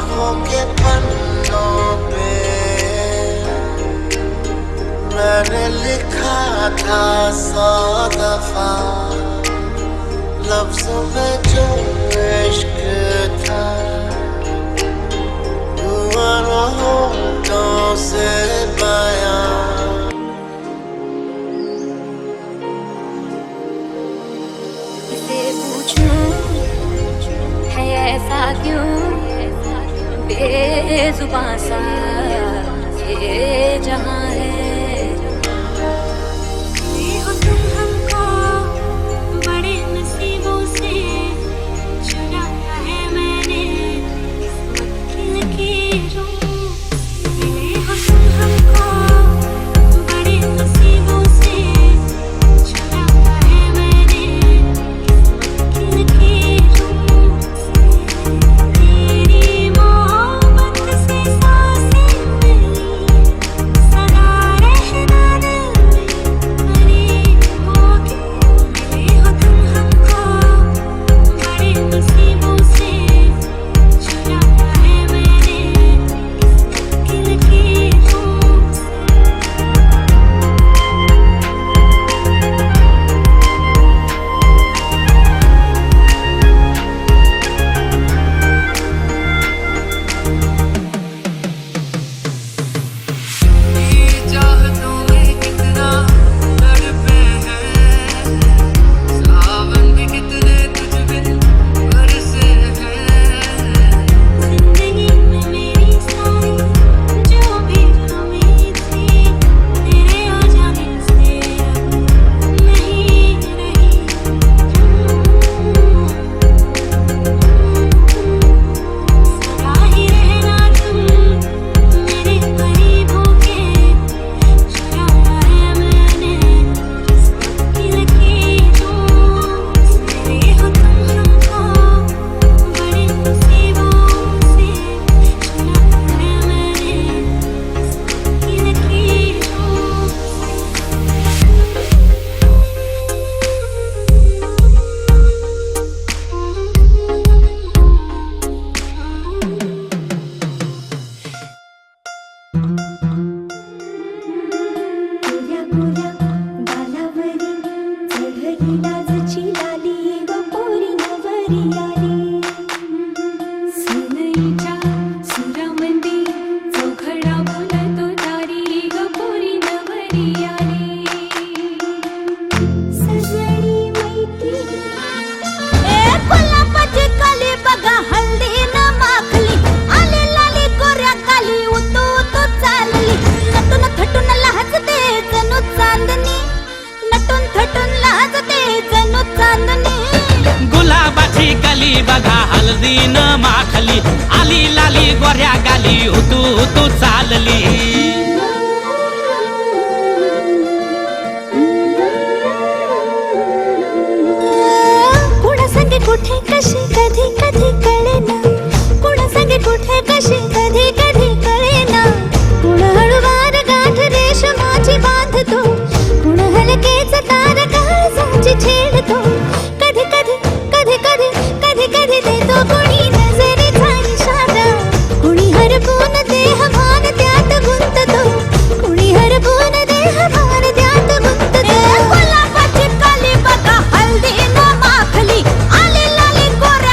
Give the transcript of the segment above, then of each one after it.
बाहों के पन्नों पे मैंने लिखा था 100 दफा लफ्जों में जो इश्क था, हुआ ना होठों से बयां। इसे पूछूं है ऐसा क्यों बेजुबां सा ये जहां है। हो तुम हमको बड़े नसीबों से चुराया है मैंने किस्मत की लकीरों से। हो तुम हमको बड़े नसीबों से चुराया है मैंने किस्मत की लकीरों से। तेरी मोहब्बत से सांसें मिली सदा रहना दिल में मरी होगी। मिले हो तुम हमको बड़े नसीबों से चुराया है मैंने किस्मत की लकीरों से। चाहतों में कितना तड़पे हैं, सावन भी कितने तुझ बिन बरसे हैं। जिंदगी में मेरी सारी जो भी उम्मीद थी तेरे आ जाने से अब नहीं रही। सदा ही रहना तुम मेरे करीब होके चुराया है मैंने किस्मत की लकीरों से। हो तुम हमको बड़ी मुसीबों से चुराया है मैंने किस्मत की लकीरों कोऱ्या कोऱ्या गालावरी चढली लाजची लाली व पोरी नवरी आली। सुनईच्या सुरामंदी चौघडा बोलतो दारी ग पोरी नवरी आली। सजनी मैत्री गुलाबाची कली बघा हल्दी न माखली आली लाली कोऱ्या काली उतू उतू चालली। नटून थटून लाजते जणू चांदणी, नटून थटून लाजते जणू चांदणी। गुलाबाची कली बघा हल्दी न माखली आली लाली गोऱ्या गाली उतू उतू चालली। कुणासंगे कुठे कशी कधी कधी कळेना, कुणासंगे कुठे कशी कधी कधी कळेना। कुण हळूवार गाठ रेशमाची बांधतो, कुण हलकेच तार काळजाची छेडतो। कधी कधी कधी कधी कधी कधी देतो कुणी नजरेचा इशारा, कुणी हरपून देह भान त्यात गुंततो, कुणी हरपून देह भान त्यात गुंततो। गुलाबाची काली बघा हल्दी न माखली आली लाली गोऱ्या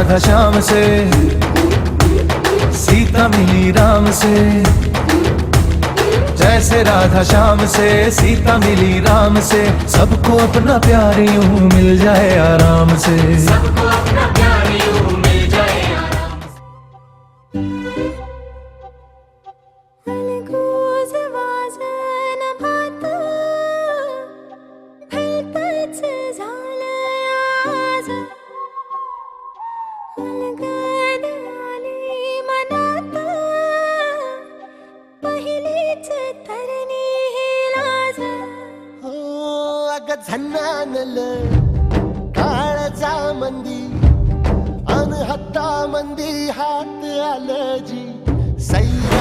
राधा श्याम से, सीता मिली राम से। जैसे राधा श्याम से सीता मिली राम से, सबको अपना प्यार यूं मिल जाए आराम से। सबको अपना प्यार यूं मिल जाए आराम से। अलगोज वाजन भात भलतंच झालंय आज, अलगद आली मनात पहिलीच तरणी ही लाज। हो अग झन्नानल काळजा मंदी अन हत्ता मंदी हात आलं जी सैरा